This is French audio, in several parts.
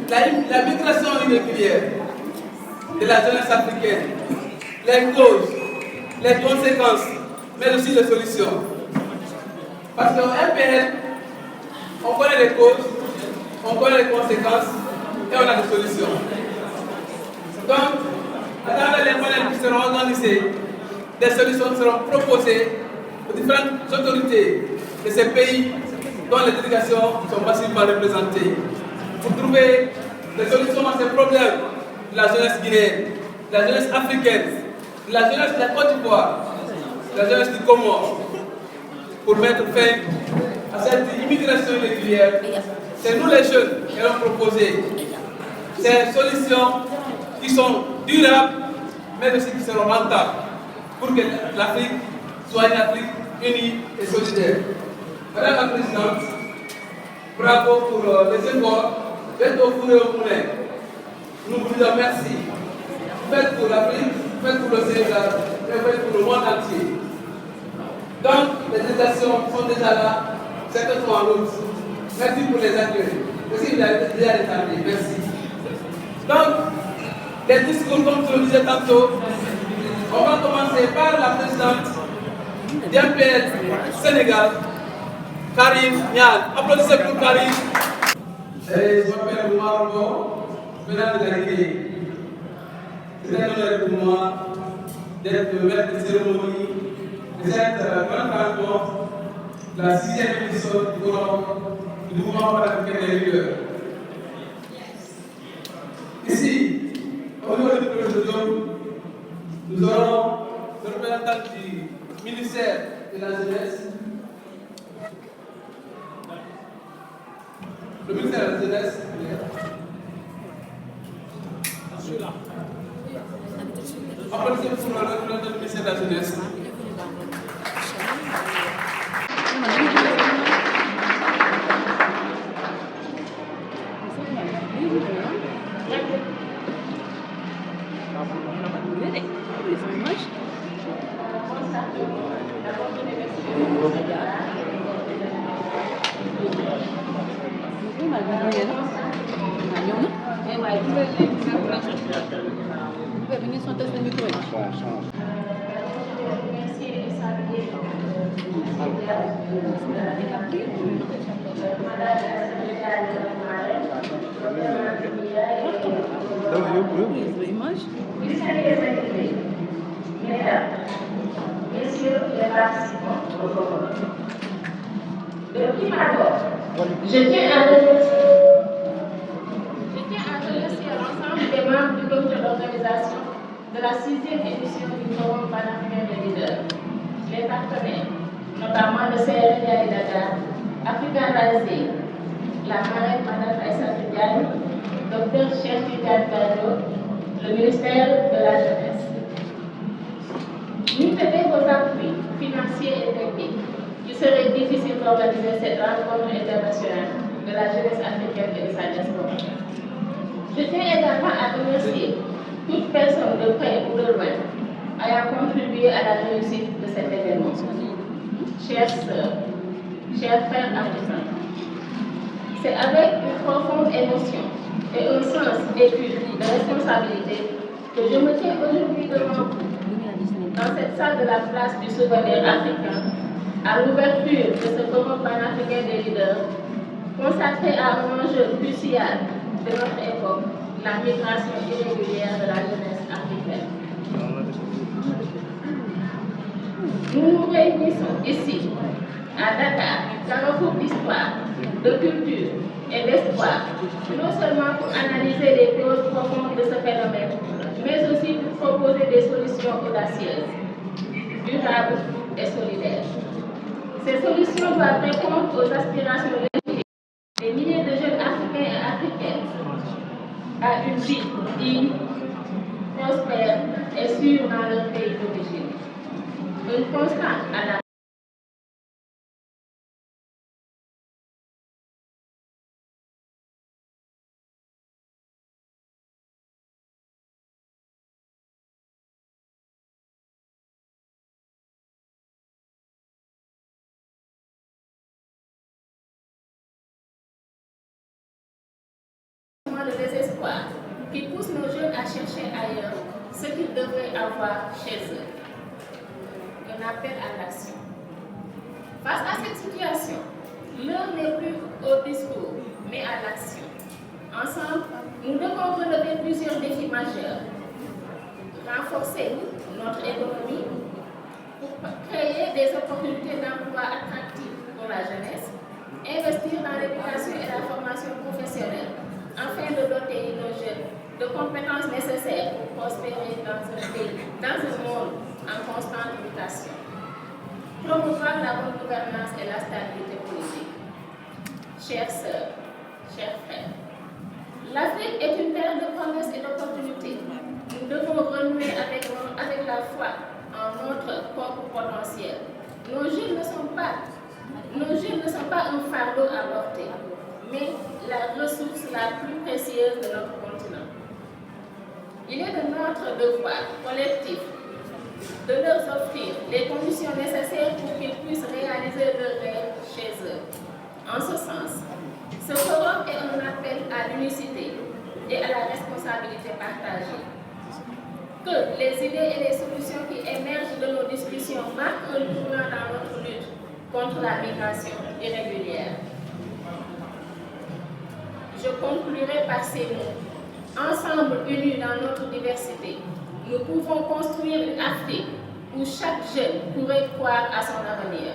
la migration irrégulière de la jeunesse africaine, les causes, les conséquences, mais aussi les solutions. Parce qu'en MPL, on connaît les causes, on connaît les conséquences et on a des solutions. Donc, à travers les panels qui seront organisés, des solutions seront proposées aux différentes autorités de ces pays dont les délégations sont massivement représentées pour trouver des solutions à ces problèmes de la jeunesse guinéenne, de la jeunesse africaine, de la jeunesse de la Côte d'Ivoire, de la jeunesse du Comore, pour mettre fin à cette immigration irrégulière. C'est nous les jeunes qui allons proposer ces solutions qui sont durables, mais aussi qui seront rentables, pour que l'Afrique soit une Afrique unie et solidaire. Madame la Présidente, bravo pour les efforts faites au fourré au moulin. Nous vous disons merci. Faites pour l'Afrique, faites pour le Sénégal, et faites pour le monde entier. Donc, les délégations sont déjà là, certaines sont en route. Merci pour les accueillir. Merci, il a déjà rétabli. Merci. Donc, les discours, comme je le disais tantôt, on va commencer par la présidente d'MPL Sénégal, Karim Niane. Applaudissez pour Karim. Je m'appelle Marbo, venant de l'arrivée. C'est un honneur pour moi d'être le maître de cérémonie de cette grande rencontre, la 6e édition du forum du mouvement panafricain des leaders. Ici, au niveau du président, nous aurons le représentant du ministère de la Jeunesse, le ministère de la Jeunesse, applaudissez pour le représentant du ministère de la Jeunesse. Messieurs les participants au forum, de prime abord, je tiens à remercier l'ensemble des membres du comité d'organisation de la 6e édition du forum panafricain des leaders, les partenaires, notamment le CRDA et Dakar, African Rising, la marraine Madame Aïssa Diagne, Dr Cheikh Tidiane Gadio, le ministère de la Jeunesse. Nous faisons vos appuis financiers et techniques, il serait difficile d'organiser cette rencontre internationale de la jeunesse africaine et de sa diaspora. Je tiens également à remercier toute personne de près ou de loin ayant contribué à la réussite de cet événement. Chères sœurs, chers frères africains, c'est avec une profonde émotion et un sens aigu de responsabilité que je me tiens aujourd'hui devant vous, dans cette salle de la place du souvenir africain, à l'ouverture de ce forum panafricain des leaders, consacré à un enjeu crucial de notre époque, la migration irrégulière de la jeunesse africaine. Nous nous réunissons ici, à Dakar, carrefour d'histoire, de culture et d'espoir, non seulement pour analyser les causes profondes de ce phénomène, mais aussi pour proposer des solutions audacieuses, durables et solidaires. Ces solutions doivent répondre aux aspirations des milliers de jeunes Africains et Africaines à une vie digne, prospère et sûre dans leur pays d'origine. Une constante à la espoir qui pousse nos jeunes à chercher ailleurs ce qu'ils devraient avoir chez eux. Un appel à l'action. Face à cette situation, l'heure n'est plus au discours, mais à l'action. Ensemble, nous devons relever plusieurs défis majeurs. Renforcer notre économie pour créer des opportunités d'emploi attractives pour la jeunesse, investir dans l'éducation et la formation professionnelle afin de doter nos jeunes de compétences nécessaires pour prospérer dans un pays, dans un monde en constante mutation. Promouvoir la bonne gouvernance et la stabilité politique. Chères sœurs, chers frères, l'Afrique est une terre de promesses et d'opportunités. Nous devons renouer avec la foi en notre propre potentiel. Nos jeunes ne sont pas un fardeau à porter, mais la ressource la plus précieuse de notre continent. Il est de notre devoir collectif de leur offrir les conditions nécessaires pour qu'ils puissent réaliser leurs rêves chez eux. En ce sens, ce forum est un appel à l'unicité et à la responsabilité partagée. Que les idées et les solutions qui émergent de nos discussions marquent un tournant dans notre lutte contre la migration irrégulière. Je conclurai par ces mots. Ensemble, unis dans notre diversité, nous pouvons construire une Afrique où chaque jeune pourrait croire à son avenir.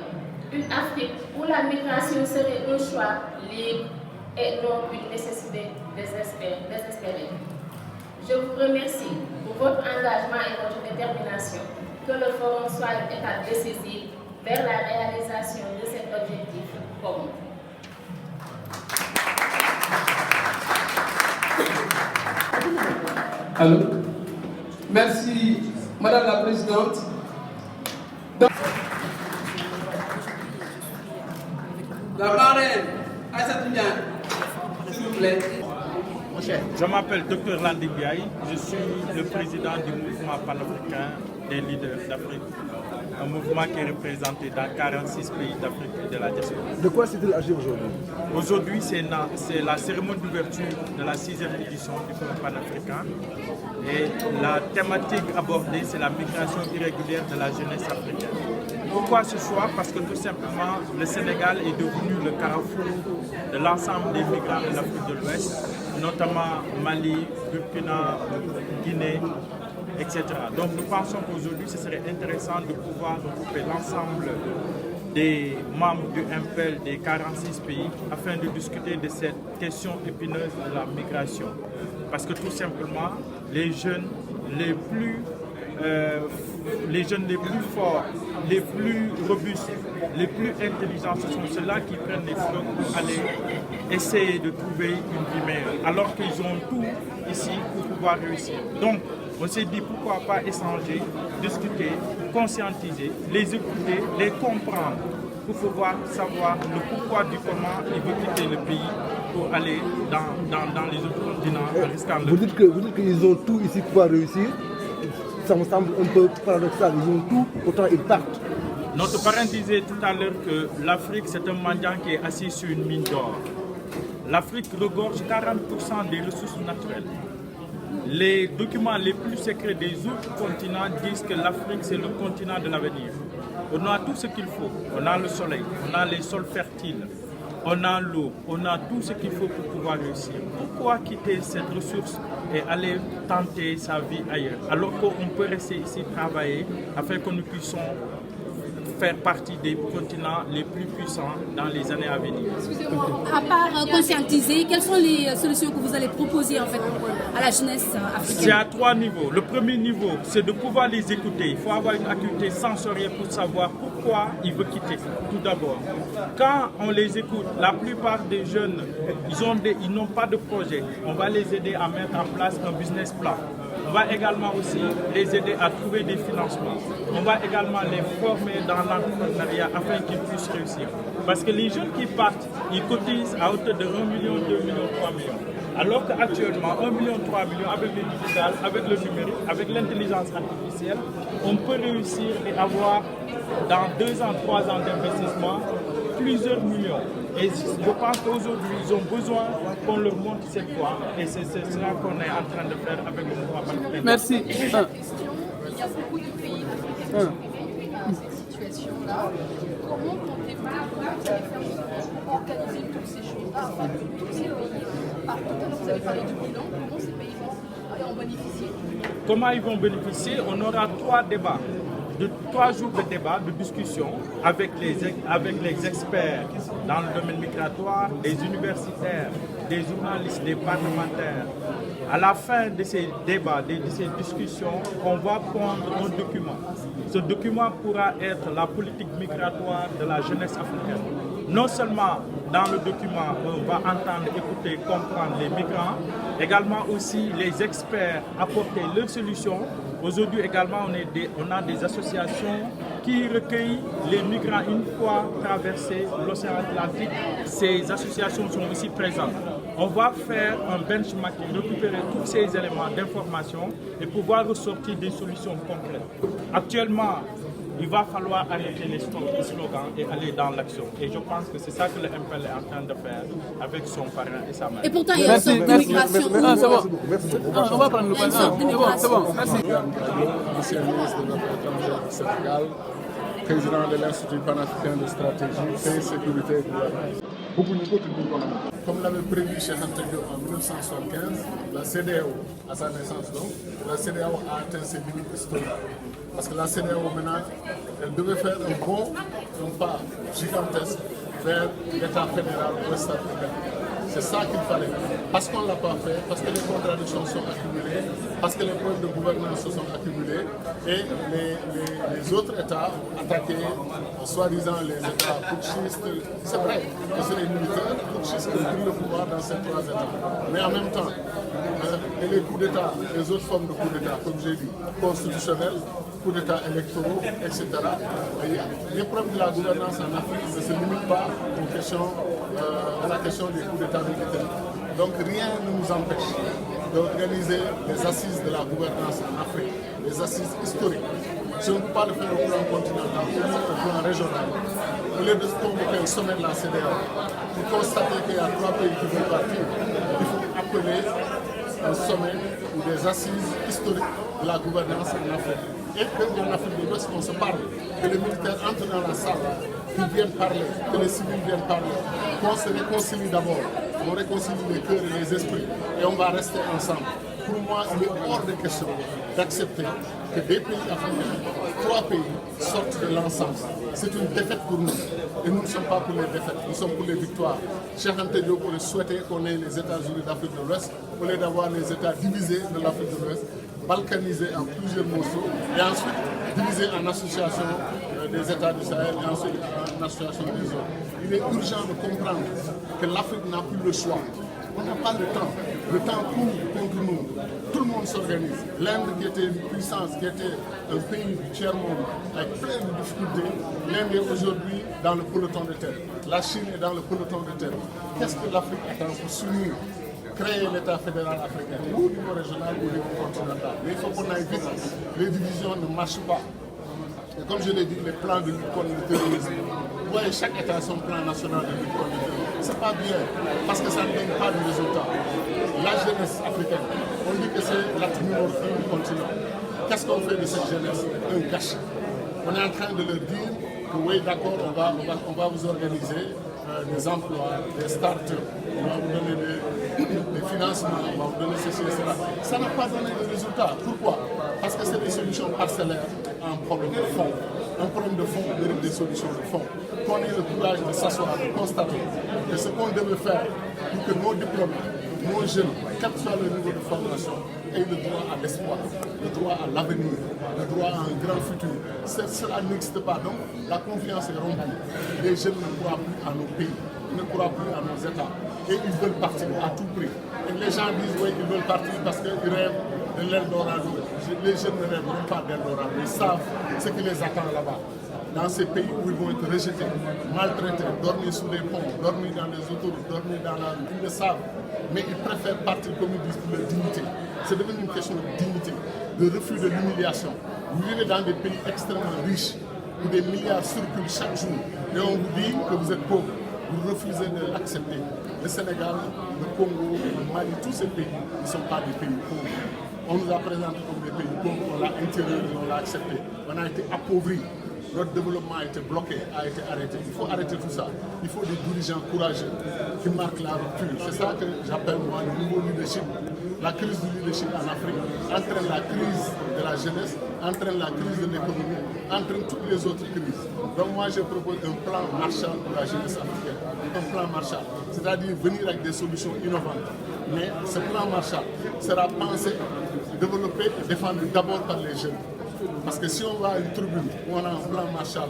Une Afrique où la migration serait un choix libre et non une nécessité désespérée. Je vous remercie pour votre engagement et votre détermination. Que le forum soit une étape décisive vers la réalisation de cet objectif commun. Allô? Merci, Madame la Présidente. La marraine, Aïssa Tidiane, s'il vous plaît. Je m'appelle Dr Landing Biaye, je suis le président du mouvement panafricain des leaders d'Afrique, un mouvement qui est représenté dans 46 pays d'Afrique et de la diaspora. De quoi s'est-il agi aujourd'hui? Aujourd'hui, c'est la cérémonie d'ouverture de la 6e édition du Forum panafricain et la thématique abordée, c'est la migration irrégulière de la jeunesse africaine. Pourquoi ce choix? Parce que tout simplement, le Sénégal est devenu le carrefour de l'ensemble des migrants de l'Afrique de l'Ouest, notamment Mali, Burkina, Guinée, etc. Donc nous pensons qu'aujourd'hui, ce serait intéressant de pouvoir regrouper l'ensemble des membres du MPL des 46 pays afin de discuter de cette question épineuse de la migration. Parce que tout simplement, les jeunes les plus forts, les plus robustes, les plus intelligents, ce sont ceux-là qui prennent les flots pour aller essayer de trouver une vie meilleure, alors qu'ils ont tout ici pour pouvoir réussir. Donc, on s'est dit pourquoi pas échanger, discuter, conscientiser, les écouter, les comprendre, pour pouvoir savoir le pourquoi du comment ils veulent quitter le pays pour aller dans les autres continents en risquant le... Vous dites qu'ils ont tout ici pour pouvoir réussir. Ça me semble un peu paradoxal, ils ont tout, autant ils partent. Notre parrain disait tout à l'heure que l'Afrique c'est un mendiant qui est assis sur une mine d'or. L'Afrique regorge 40% des ressources naturelles. Les documents les plus secrets des autres continents disent que l'Afrique c'est le continent de l'avenir. On a tout ce qu'il faut, on a le soleil, on a les sols fertiles, on a l'eau, on a tout ce qu'il faut pour pouvoir réussir. Pourquoi quitter cette ressource et aller tenter sa vie ailleurs, alors qu'on peut rester ici travailler afin que nous puissions faire partie des continents les plus puissants dans les années à venir. Excusez-moi, à part conscientiser, quelles sont les solutions que vous allez proposer en fait à la jeunesse africaine? C'est à 3 niveaux. Le premier niveau, c'est de pouvoir les écouter. Il faut avoir une acuité sensorielle pour savoir pourquoi ils veulent quitter. Tout d'abord, quand on les écoute, la plupart des jeunes, ils n'ont pas de projet. On va les aider à mettre en place un business plan. On va également aussi les aider à trouver des financements. On va également les former dans l'entrepreneuriat afin qu'ils puissent réussir. Parce que les jeunes qui partent, ils cotisent à hauteur de 1 million, 2 millions, 3 millions. Alors qu'actuellement, 1 million, 3 millions avec le digital, avec le numérique, avec l'intelligence artificielle, on peut réussir et avoir dans 2 ans, 3 ans d'investissement plusieurs millions. Et je pense qu'aujourd'hui, ils ont besoin qu'on leur montre cette voie. Et c'est cela qu'on est en train de faire avec le mouvement panafricain. Merci. Il y a beaucoup de pays africains qui vivent cette situation-là. Comment comptez-vous organiser toutes ces choses-là, enfin, tous ces pays? Tout à l'heure, vous avez parlé du bilan. Comment ces pays vont en bénéficier? Comment ils vont bénéficier? On aura 3 jours de débat, de discussion avec les experts dans le domaine migratoire, des universitaires, des journalistes, des parlementaires. À la fin de ces débats, de ces discussions, on va prendre un document. Ce document pourra être la politique migratoire de la jeunesse africaine. Non seulement dans le document, on va entendre, écouter, comprendre les migrants, également aussi les experts apporter leurs solutions. Aujourd'hui également, on a des associations qui recueillent les migrants une fois traversé l'océan Atlantique. Ces associations sont aussi présentes. On va faire un benchmarking, récupérer tous ces éléments d'information et pouvoir ressortir des solutions concrètes. Actuellement, il va falloir arrêter les slogans et aller dans l'action. Et je pense que c'est ça que le MPL est en train de faire avec son parrain et sa mère. Et pourtant, il y a une sorte d'immigration. C'est bon. On va prendre le parrain. C'est bon. Merci. Ancien ministre de l'Affaires étrangères du Sénégal, président de l'Institut panafricain de stratégie, paix, sécurité et gouvernance. Comme l'avait prévu Cheikh Anta Diop en 1975, la CEDEAO, à sa naissance donc, la CEDEAO a atteint ses limites historiques. Parce que la CEDEAO maintenant, elle devait faire un pas gigantesque vers l'État fédéral ouest-africain. C'est ça qu'il fallait. Parce qu'on ne l'a pas fait, parce que les contradictions sont accumulées, parce que les problèmes de gouvernance se sont accumulés et les autres États attaqués, soi-disant les États putschistes, c'est vrai que c'est les militaires putschistes qui ont pris le pouvoir dans ces 3 États. Mais en même temps, et les coups d'État, les autres formes de coups d'État, comme j'ai dit, constitutionnels, coups d'État électoraux, etc. Les problèmes de la gouvernance en Afrique ne se limitent pas à la question des coups d'État militaires. Donc rien ne nous empêche d'organiser les assises de la gouvernance en Afrique, les assises historiques. Si on ne peut pas le faire au plan continental, au plan régional, au lieu de convoquer un sommet de la CEDEAO, pour constater qu'il y a 3 pays qui vont partir, il faut appeler un sommet ou des assises historiques de la gouvernance en Afrique. Et qu'en Afrique de l'Ouest, on se parle, que les militaires entrent dans la salle, qu'ils viennent parler, que les civils viennent parler, qu'on se réconcilie d'abord, on réconcilie les cœurs et les esprits, et on va rester ensemble. Pour moi, il est hors de question d'accepter que des pays africains, 3 pays, sortent de l'ensemble. C'est une défaite pour nous. Et nous ne sommes pas pour les défaites, nous sommes pour les victoires. Cheikh Anta Diop aurait souhaité qu'on ait les États-Unis d'Afrique de l'Ouest, au lieu d'avoir les États divisés de l'Afrique de l'Ouest, balkanisés en plusieurs morceaux, et ensuite divisés en associations des États du Sahel et ensuite en associations des autres. Il est urgent de comprendre que l'Afrique n'a plus le choix. On n'a pas le temps. Le temps court contre nous. Tout le monde s'organise. L'Inde, qui était une puissance, qui était un pays du tiers-monde avec plein de difficultés, l'Inde est aujourd'hui dans le peloton de tête. La Chine est dans le peloton de tête. Qu'est-ce que l'Afrique attend pour s'unir, créer l'État fédéral africain, ou au niveau régional ou au niveau continental? Mais il faut qu'on aille vite. Les divisions ne marchent pas. Et comme je l'ai dit, les plans de lutte contre le terrorisme. Vous voyez, chaque État a son plan national de lutte contre le terrorisme. Ce n'est pas bien, parce que ça ne donne pas de résultat. La jeunesse africaine, on dit que c'est l'acte numéro 1 du continent. Qu'est-ce qu'on fait de cette jeunesse? Un gâchis. On est en train de leur dire que oui, d'accord, on va vous organiser des emplois, des start-up, on va vous donner des financements, on va vous donner ceci et cela. Ça n'a pas donné de résultat. Pourquoi? Parce que c'est des solutions parcellaires à un problème de fond. Un problème de fond mérite des solutions de fond. Qu'on ait le courage de s'asseoir, de constater que ce qu'on devait faire pour que nos diplômés, nos jeunes, quel que soit le niveau de formation, aient le droit à l'espoir, le droit à l'avenir, le droit à un grand futur. Cela n'existe pas. Donc la confiance est rompue. Les jeunes ne croient plus à nos pays, ne croient plus à nos États. Et ils veulent partir à tout prix. Et les gens disent oui, ils veulent partir parce qu'ils rêvent de l'Eldorado. Les jeunes ne rêvent même pas d'Eldorado. Ils savent ce qui les attend là-bas. Dans ces pays où ils vont être rejetés, maltraités, dormir sous les ponts, dormir dans les autoroutes, dormir dans la rue, ils le savent. Mais ils préfèrent partir, comme ils disent, pour leur dignité. C'est devenu une question de dignité, de refus de l'humiliation. Vous vivez dans des pays extrêmement riches, où des milliards circulent chaque jour, et on vous dit que vous êtes pauvre, vous refusez de l'accepter. Le Sénégal, le Congo, le Mali, tous ces pays ne sont pas des pays pauvres. On nous a présenté comme des pays pauvres, on l'a intériorisé, on l'a accepté. On a été appauvris. Notre développement a été bloqué, a été arrêté. Il faut arrêter tout ça. Il faut des dirigeants courageux qui marquent la rupture. C'est ça que j'appelle moi le nouveau leadership. La crise du leadership en Afrique entraîne la crise de la jeunesse, entraîne la crise de l'économie, entraîne toutes les autres crises. Donc moi je propose un plan Marshall pour la jeunesse africaine. Un plan Marshall, c'est-à-dire venir avec des solutions innovantes. Mais ce plan Marshall sera pensé, développé et défendu d'abord par les jeunes. Parce que si on va à une tribune où on a un plan Marshall,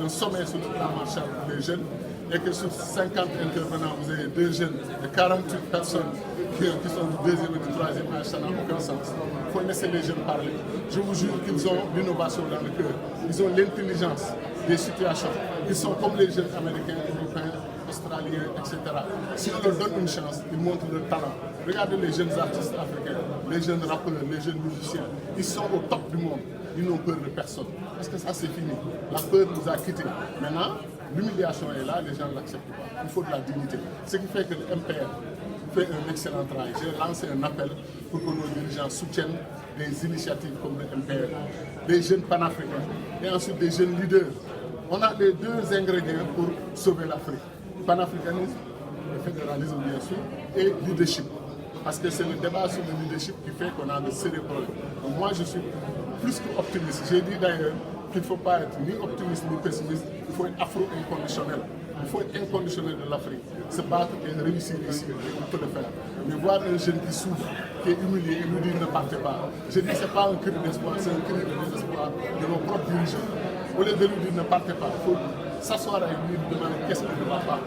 un sommet sur le plan Marshall pour les jeunes, et que sur 50 intervenants, vous avez 2 jeunes et 48 personnes qui sont du 2e et du 3e âge, ça n'a aucun sens. Il faut laisser les jeunes parler. Je vous jure qu'ils ont l'innovation dans le cœur. Ils ont l'intelligence des situations. Ils sont comme les jeunes américains, européens, australiens, etc. Si on leur donne une chance, ils montrent leur talent. Regardez les jeunes artistes africains, les jeunes rappeurs, les jeunes musiciens. Ils sont au top du monde. Ils n'ont peur de personne. Parce que ça, c'est fini. La peur nous a quittés. Maintenant, l'humiliation est là, les gens ne l'acceptent pas. Il faut de la dignité. Ce qui fait que le MPR fait un excellent travail. J'ai lancé un appel pour que nos dirigeants soutiennent des initiatives comme le MPR, des jeunes panafricains et ensuite des jeunes leaders. On a les 2 ingrédients pour sauver l'Afrique. Panafricanisme, le fédéralisme bien sûr, et leadership. Parce que c'est le débat sur le leadership qui fait qu'on a de sérieux problèmes. Donc moi je suis plus qu'optimiste. J'ai dit d'ailleurs qu'il ne faut pas être ni optimiste ni pessimiste, il faut être afro-inconditionnel. Il faut être inconditionnel de l'Afrique, se battre et réussir ici, on peut le faire. Mais voir un jeune qui souffre, qui est humilié et nous dit ne partez pas. Je dis que ce n'est pas un cri d'espoir, c'est un cri de désespoir de nos propres dirigeants. Au lieu de lui dire ne partez pas, il faut s'asseoir avec lui et lui demander qu'est-ce qui ne va pas.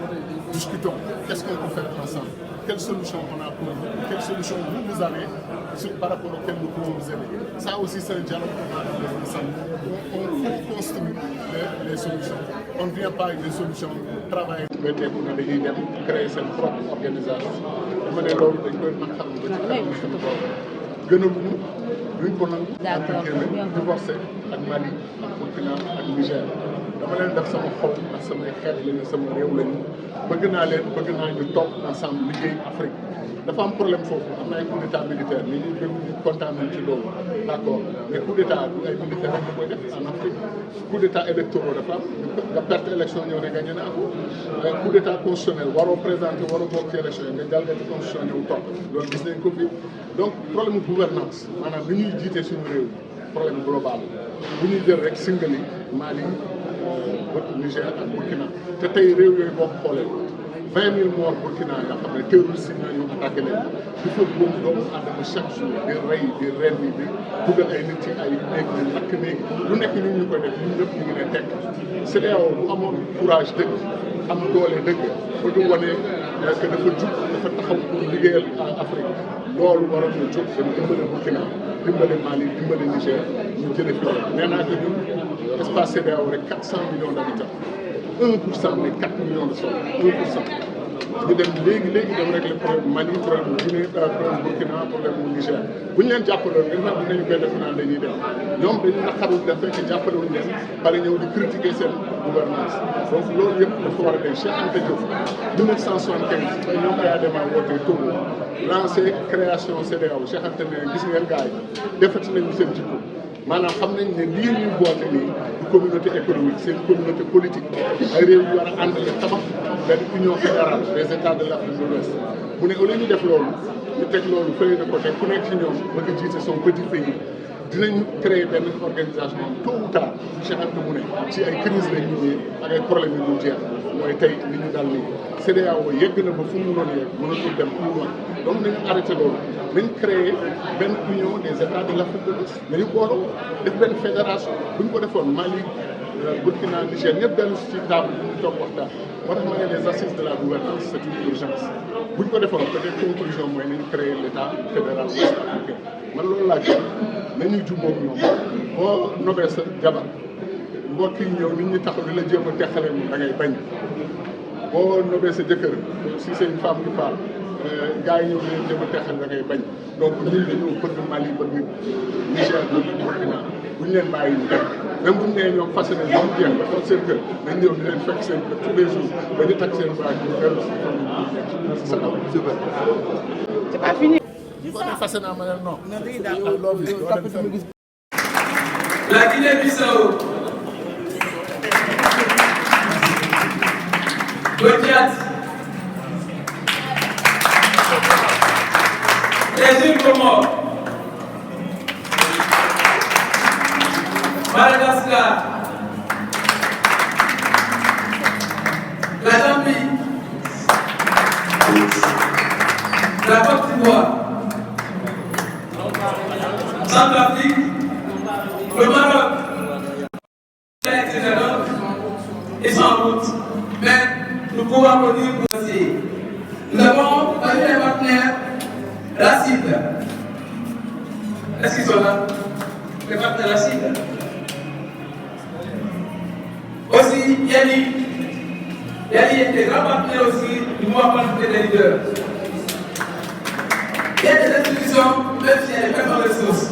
Discutons, qu'est-ce qu'on peut faire ensemble, quelle solution on a pour vous, quelle solution vous avez par rapport auquel nous pouvons vous aider. Ça aussi c'est un dialogue qu'on a ensemble. On construit les solutions. On ne vient pas avec des solutions, travailler avec des gens qui créer sa propre organisation. Je me dis que divorcé ak Mali ak Burkina ak Niger dama leen def sama xol ak samay xeet lañu sama réew lañu bëgg naa ñu toog ensemble liggéey Afrique dafa am problème foofu am na ay coup d'état militaire ni ñu déglu kontaan nañ ci loolu d'accord mais coup d'état du ay militaire rek da koy def en Afrique coup d'état électoraux dafa am nga perte élection ñëw ne gagné naa ko coup d'état constitutionnel waroo présenter waroo bokk ci élection yi nga jalgati constitution ñëw toog loolu gis nañ ko fi donc problème gouvernance maanaam li ñuy jiite suñu réew problème global bu ñuy jël rek singali Mali Niger ak Burkina te tey réew yooyu boo ko xoolee 20 000 morts Burkina nga xam ne terroristes yi ñoo attaqué leen il faut que doomu àddama chaque jour di rey di ren di dugal ay nit ci ay néeg di lakk néeg lu nekk ñun ñu koy def ñun ñëpp ñu ngi ne tekk CEDEAO bu amoon courage dëgg am doole dëgg ba du wane que dafa jub dafa taxaw pour liggéeyal Afrique loolu waroon na jóg dem dimbale Burkina dimbale Mali dimbale Niger ñu jëlee fi nee naa que ñun espace CEDEAO rek 400 millions d'habitants 1% mais 4 millions de soldats 1%. ñu dem léegi dem régler problème Mali problème Guinée problème Burkina problème mu Niger bu ñu leen jàppaloon gën naa dinañu benn final dañuy dem ñoom dañu naqarul def fekk jàppalewuñu leen pare ñëw di critiquer seen gouvernance donc loolu yëpp dafa war a day Cheikh Anta Diop 1975 ay ñoom ayaa dema wootee Togo lancé création CEDEAO Cheikh Anta ne gis ngeen gars yi defati nañu seen jikko maanaam xam nañ ne lii ñuy boote nii du communauté économique c'est une communauté politique ay réew yu war a àndale tabax benn union fédérale des états de l'Afrique de l'Ouest mu ne au lieu ñu def loolu ñu teg loolu fële na côté ku nekk ci ñoom bëgg jiite son petit pays dinañ créer benn organisation tôt ou tard Cheikh Anta mu ne ci ay crise lañ ñu ñëwee ak ay problèmes yu dul jeex mooy tey li ñu dal nii CEDEAO yegg na ba fu mu mënoon yegg mënatul dem fu mu mën donc nañu arrêté loolu nañ créé benn union des états de l'Afrique de l'Ouest nañu booloo def benn fédération bu ñu ko defoon Mali Burkina Niger ñëpp dellu ci table bu ñu toog waxtaan moo tax ma ne les assises de la gouvernance c'est une urgence bu ñu ko defoon peut-être conclusion mooy nañu créé l'état fédéral ouest africain man loolu laa gën nañu jubboog ñoom boo nobee sa jabar mbokk yi ñëw nit ñi taxaw di la jéem a teqale moom da ngay bañ boo nobee sa jëkkër si c'est une femme qui parle gars yi ñëw leen jëm a texal da ngay bañ donc ñun dañoo bëgg Mali bëgg Niger bëgg Burkina bu ñu leen bàyyi ñu dem même bu ñu nee ñoom fas yéene ñoom jeex ba toog seen kër nañ ñëw di leen fekk seen kër tous les jours ba ñu takk seen bâche ñu dellu si famille. Super. C'est pas fini. Boo nee fas yéene ma ne non. La Guinée-Bissau. Le Tchad. Les îles Comores. Madagascar. La Zambie. La Côte d'Ivoire. Centrafrique. Le Maroc. Ils sont en route. Mais nous pouvons applaudir pour aussi. Nous avons parmi les partenaires la cible. Est-ce qu'ils sont là? Les partenaires la cible. Aussi, Yannick est des grands partenaires aussi du mouvement panafricain des leaders. Il y a des institutions, même s'il y a des personnes ressources.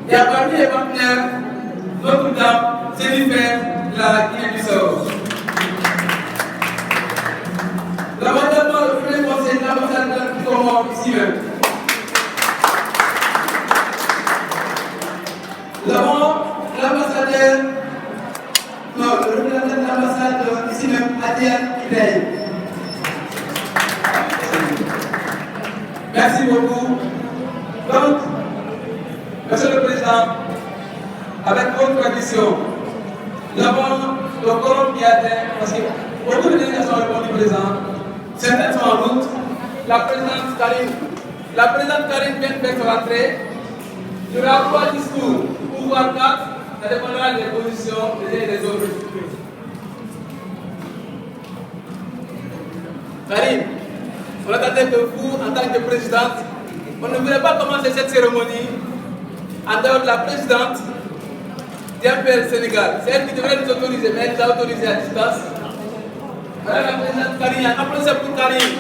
Il y a parmi les partenaires Notre-Dame, Jennifer, la Guinée-Bissau. L'ambassadeur, le premier conseil, l'ambassadeur du Comore ici même. L'ambassadeur, non, le représentant de l'ambassadeur ici même, Adiane Idei. Merci beaucoup. Donc, Monsieur le Président, avec votre tradition, nous avons le quorum qui atteint, parce que beaucoup de délégations ont répondu présent, certaines sont en route. La présidente Karine vient de faire son entrée. Il y aura 3 discours, ou voire 4, ça dépendra des positions des uns et des autres. Karine, on attendait que vous, en tant que présidente, on ne voulait pas commencer cette cérémonie en dehors de la présidente d'IAPL Sénégal. C'est elle qui devrait nous autoriser, mais elle nous a autorisé à distance. Voilà la présidente Karine. Applaudissez pour Karine.